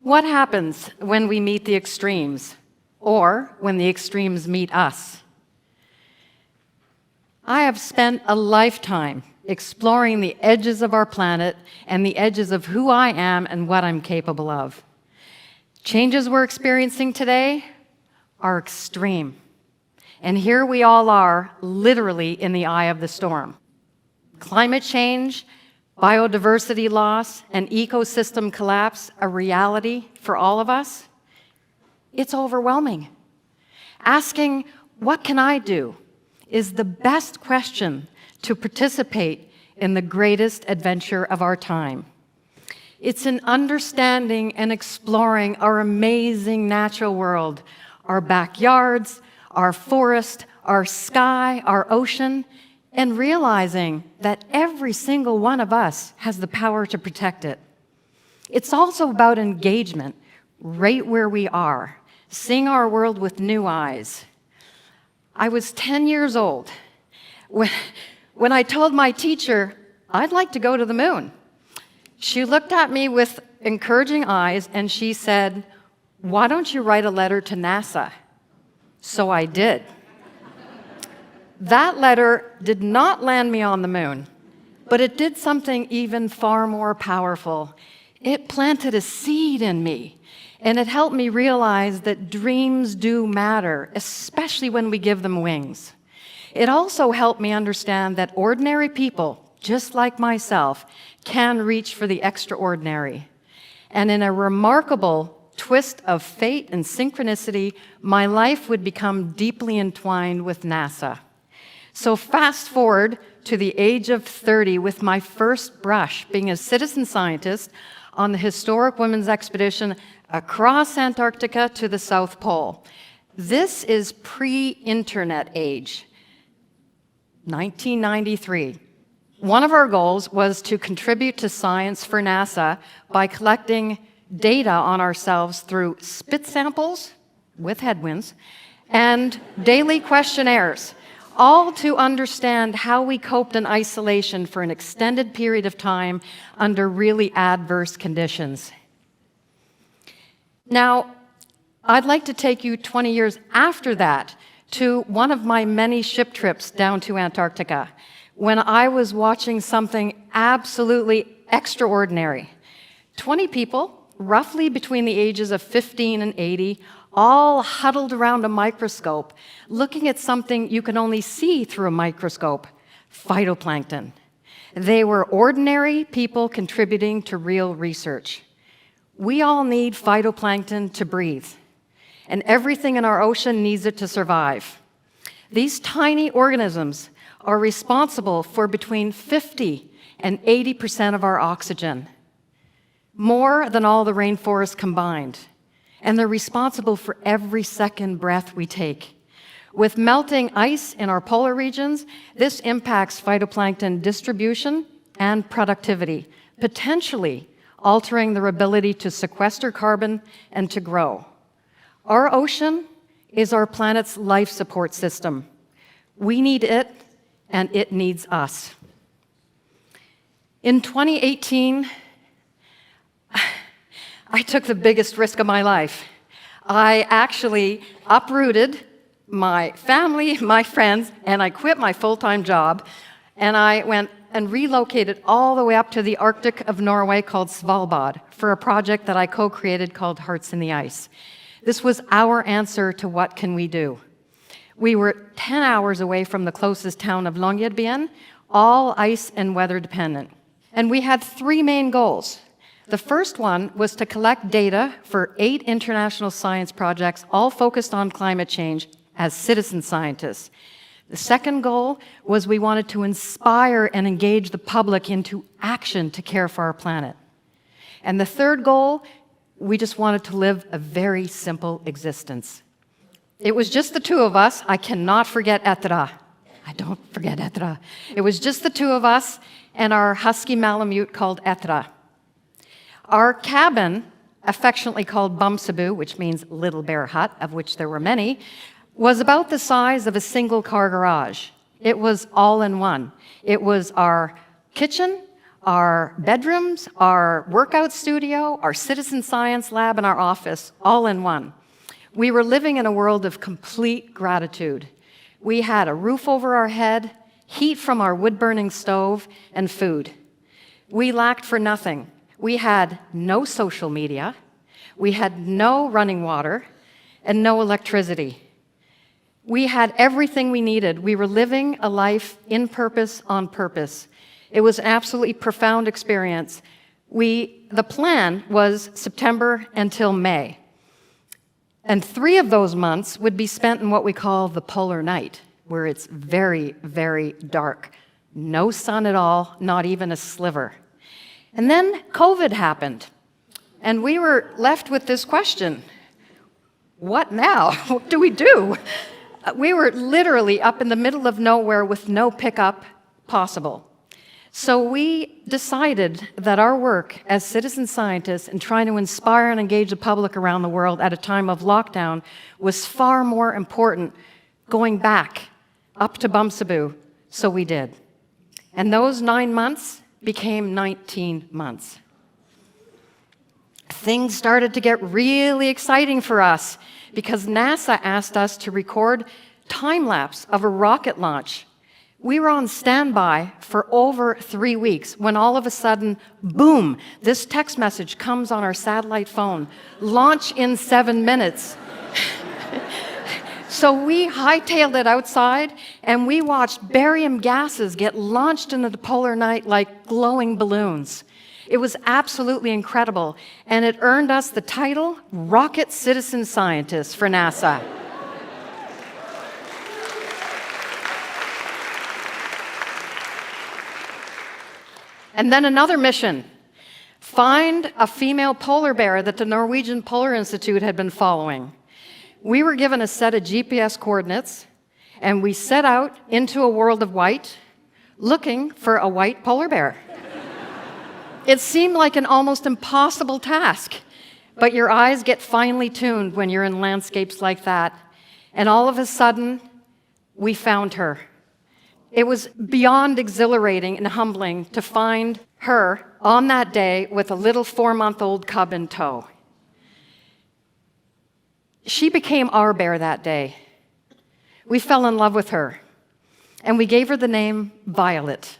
What happens when we meet the extremes, or when the extremes meet us? I have spent a lifetime exploring the edges of our planet and the edges of who I am and what I'm capable of. Changes we're experiencing today are extreme. And here we all are, literally in the eye of the storm. Climate change, biodiversity loss, and ecosystem collapse, a reality for all of us. It's overwhelming. Asking, what can I do, is the best question to participate in the greatest adventure of our time. It's in understanding and exploring our amazing natural world, our backyards, our forest, our sky, our ocean, and realizing that every single one of us has the power to protect it. It's also about engagement right where we are, seeing our world with new eyes. I was 10 years old when I told my teacher, I'd like to go to the moon. She looked at me with encouraging eyes and she said, why don't you write a letter to NASA? So I did. That letter did not land me on the moon, but it did something even far more powerful. It planted a seed in me, and it helped me realize that dreams do matter, especially when we give them wings. It also helped me understand that ordinary people, just like myself, can reach for the extraordinary. And in a remarkable twist of fate and synchronicity, my life would become deeply entwined with NASA. So fast forward to the age of 30 with my first brush being a citizen scientist on the historic women's expedition across Antarctica to the South Pole. This is pre-internet age, 1993. One of our goals was to contribute to science for NASA by collecting data on ourselves through spit samples with headwinds and daily questionnaires, all to understand how we coped in isolation for an extended period of time under really adverse conditions. Now, I'd like to take you 20 years after that to one of my many ship trips down to Antarctica, when I was watching something absolutely extraordinary. 20 people, roughly between the ages of 15 and 80, all huddled around a microscope, looking at something you can only see through a microscope, phytoplankton. They were ordinary people contributing to real research. We all need phytoplankton to breathe, and everything in our ocean needs it to survive. These tiny organisms are responsible for between 50 and 80% of our oxygen, more than all the rainforests combined. And they're responsible for every second breath we take. With melting ice in our polar regions, this impacts phytoplankton distribution and productivity, potentially altering their ability to sequester carbon and to grow. Our ocean is our planet's life support system. We need it, and it needs us. In 2018, I took the biggest risk of my life. I actually uprooted my family, my friends, and I quit my full-time job, and I went and relocated all the way up to the Arctic of Norway called Svalbard for a project that I co-created called Hearts in the Ice. This was our answer to what can we do. We were 10 hours away from the closest town of Longyearbyen, all ice and weather dependent. And we had 3 main goals. The first one was to collect data for 8 international science projects, all focused on climate change as citizen scientists. The second goal was we wanted to inspire and engage the public into action to care for our planet. And the third goal, we just wanted to live a very simple existence. It was just the 2 of us. I cannot forget Etra. I don't forget Etra. It was just the 2 of us and our husky Malamute called Etra. Our cabin, affectionately called Bumsaboo, which means little bear hut, of which there were many, was about the size of a single car garage. It was all in one. It was our kitchen, our bedrooms, our workout studio, our citizen science lab, and our office, all in one. We were living in a world of complete gratitude. We had a roof over our head, heat from our wood-burning stove, and food. We lacked for nothing. We had no social media, we had no running water, and no electricity. We had everything we needed. We were living a life in purpose, on purpose. It was an absolutely profound experience. The plan was September until May. And 3 of those months would be spent in what we call the polar night, where it's very, very dark. No sun at all, not even a sliver. And then COVID happened, and we were left with this question: what now? What do we do? We were literally up in the middle of nowhere with no pickup possible. So we decided that our work as citizen scientists in trying to inspire and engage the public around the world at a time of lockdown was far more important going back up to Bumsaboo, so we did. And those 9 months became 19 months. Things started to get really exciting for us because NASA asked us to record time-lapse of a rocket launch. We were on standby for over 3 weeks when all of a sudden, boom, this text message comes on our satellite phone: launch in 7 minutes. So we hightailed it outside, and we watched barium gases get launched into the polar night like glowing balloons. It was absolutely incredible, and it earned us the title Rocket Citizen Scientist for NASA. And then another mission: find a female polar bear that the Norwegian Polar Institute had been following. We were given a set of GPS coordinates, and we set out into a world of white, looking for a white polar bear. It seemed like an almost impossible task, but your eyes get finely tuned when you're in landscapes like that. And all of a sudden, we found her. It was beyond exhilarating and humbling to find her on that day with a little 4-month-old cub in tow. She became our bear that day. We fell in love with her, and we gave her the name Violet.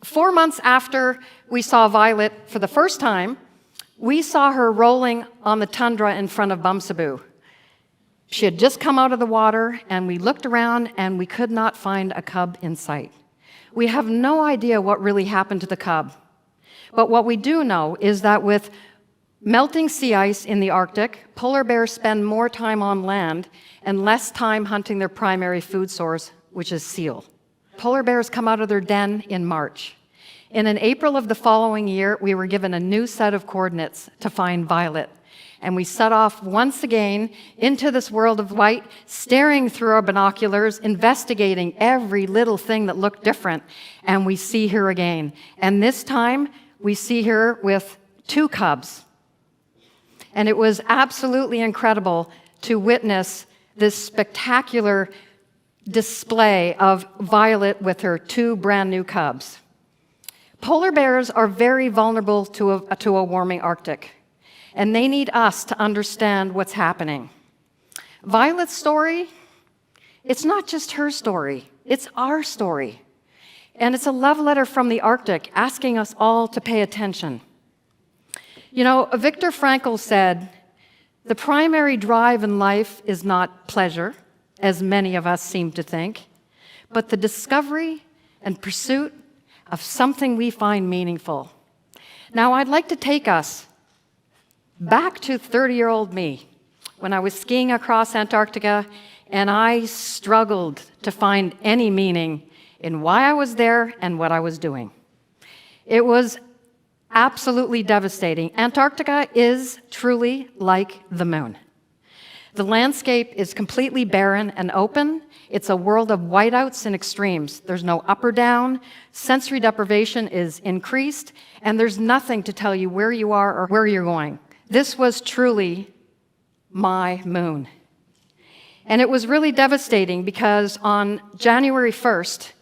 4 months after we saw Violet for the first time, we saw her rolling on the tundra in front of Bumsaboo. She had just come out of the water, and we looked around, and we could not find a cub in sight. We have no idea what really happened to the cub. But what we do know is that with melting sea ice in the Arctic, polar bears spend more time on land and less time hunting their primary food source, which is seal. Polar bears come out of their den in March. And in April of the following year, we were given a new set of coordinates to find Violet. And we set off once again into this world of white, staring through our binoculars, investigating every little thing that looked different. And we see her again. And this time, we see her with 2 cubs. And it was absolutely incredible to witness this spectacular display of Violet with her 2 brand new cubs. Polar bears are very vulnerable to a warming Arctic, and they need us to understand what's happening. Violet's story, it's not just her story, it's our story. And it's a love letter from the Arctic asking us all to pay attention. You know, Viktor Frankl said, "The primary drive in life is not pleasure, as many of us seem to think, but the discovery and pursuit of something we find meaningful." Now, I'd like to take us back to 30-year-old me when I was skiing across Antarctica, and I struggled to find any meaning in why I was there and what I was doing. It was absolutely devastating. Antarctica is truly like the moon. The landscape is completely barren and open. It's a world of whiteouts and extremes. There's no up or down. Sensory deprivation is increased, and there's nothing to tell you where you are or where you're going. This was truly my moon. And it was really devastating because on January 1st,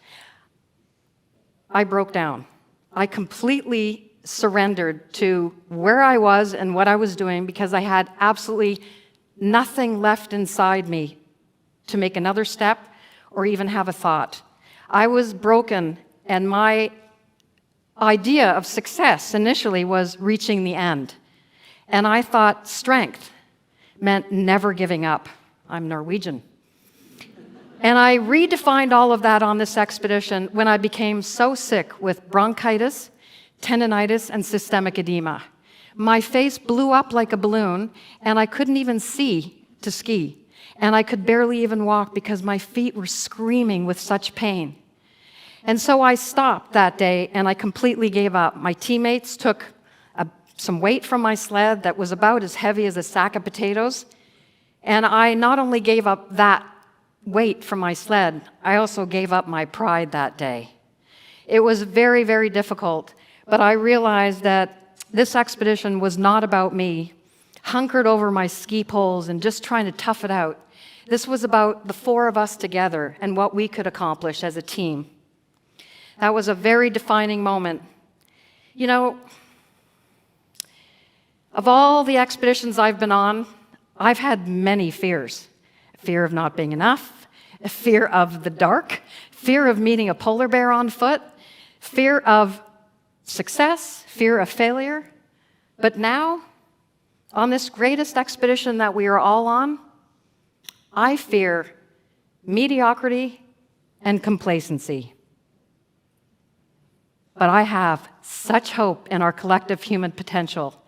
I broke down. I completely surrendered to where I was and what I was doing because I had absolutely nothing left inside me to make another step or even have a thought. I was broken, and my idea of success initially was reaching the end. And I thought strength meant never giving up. I'm Norwegian. And I redefined all of that on this expedition when I became so sick with bronchitis, tendinitis, and systemic edema. My face blew up like a balloon, and I couldn't even see to ski. And I could barely even walk because my feet were screaming with such pain. And so I stopped that day, and I completely gave up. My teammates took some weight from my sled that was about as heavy as a sack of potatoes, and I not only gave up that weight from my sled, I also gave up my pride that day. It was very, very difficult, but I realized that this expedition was not about me, hunkered over my ski poles and just trying to tough it out. This was about the four of us together and what we could accomplish as a team. That was a very defining moment. You know, of all the expeditions I've been on, I've had many fears. Fear of not being enough, a fear of the dark, fear of meeting a polar bear on foot, fear of success, fear of failure. But now, on this greatest expedition that we are all on, I fear mediocrity and complacency. But I have such hope in our collective human potential.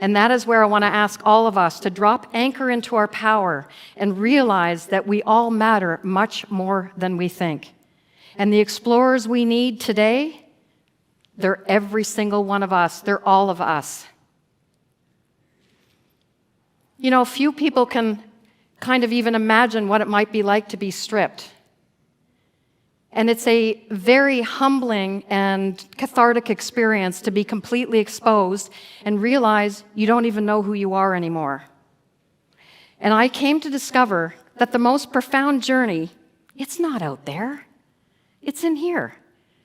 And that is where I want to ask all of us to drop anchor into our power and realize that we all matter much more than we think. And the explorers we need today, they're every single one of us. They're all of us. You know, few people can kind of even imagine what it might be like to be stripped. And it's a very humbling and cathartic experience to be completely exposed and realize you don't even know who you are anymore. And I came to discover that the most profound journey, it's not out there. It's in here.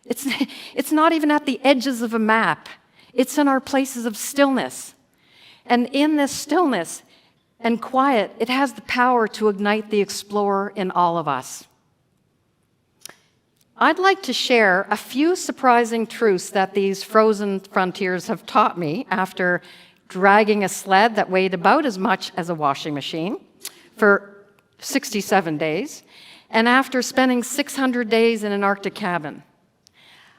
It's not even at the edges of a map. It's in our places of stillness. And in this stillness and quiet, it has the power to ignite the explorer in all of us. I'd like to share a few surprising truths that these frozen frontiers have taught me after dragging a sled that weighed about as much as a washing machine for 67 days, and after spending 600 days in an Arctic cabin.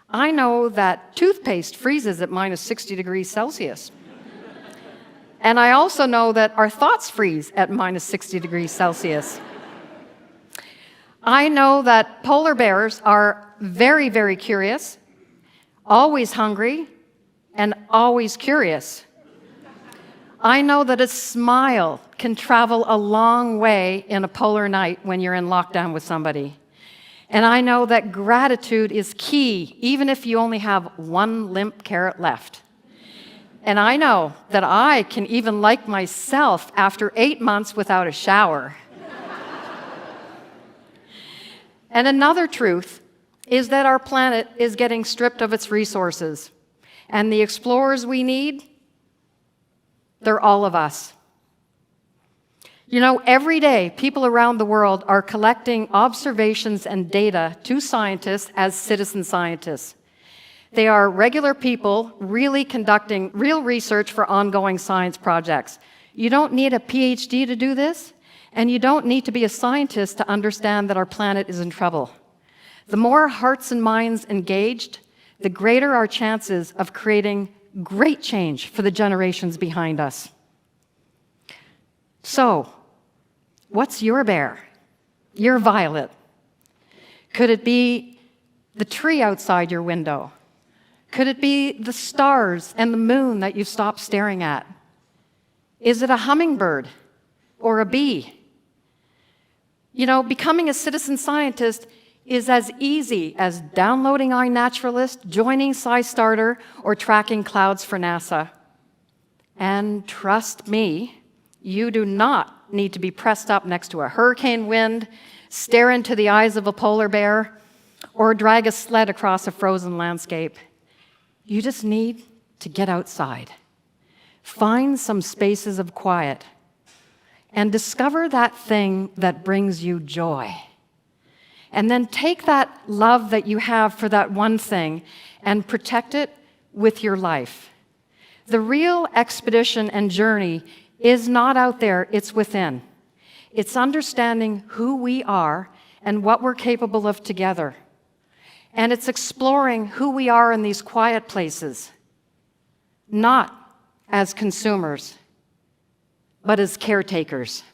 I know that toothpaste freezes at minus 60 degrees Celsius. And I also know that our thoughts freeze at minus 60 degrees Celsius. I know that polar bears are very, very curious, always hungry, and always curious. I know that a smile can travel a long way in a polar night when you're in lockdown with somebody. And I know that gratitude is key, even if you only have one limp carrot left. And I know that I can even like myself after 8 months without a shower. And another truth is that our planet is getting stripped of its resources. And the explorers we need, they're all of us. You know, every day, people around the world are collecting observations and data to scientists as citizen scientists. They are regular people really conducting real research for ongoing science projects. You don't need a PhD to do this. And you don't need to be a scientist to understand that our planet is in trouble. The more hearts and minds engaged, the greater our chances of creating great change for the generations behind us. So, what's your bear? Your violet? Could it be the tree outside your window? Could it be the stars and the moon that you've stopped staring at? Is it a hummingbird or a bee? You know, becoming a citizen scientist is as easy as downloading iNaturalist, joining SciStarter, or tracking clouds for NASA. And trust me, you do not need to be pressed up next to a hurricane wind, stare into the eyes of a polar bear, or drag a sled across a frozen landscape. You just need to get outside. Find some spaces of quiet and discover that thing that brings you joy. And then take that love that you have for that one thing and protect it with your life. The real expedition and journey is not out there, it's within. It's understanding who we are and what we're capable of together. And it's exploring who we are in these quiet places, not as consumers, but as caretakers.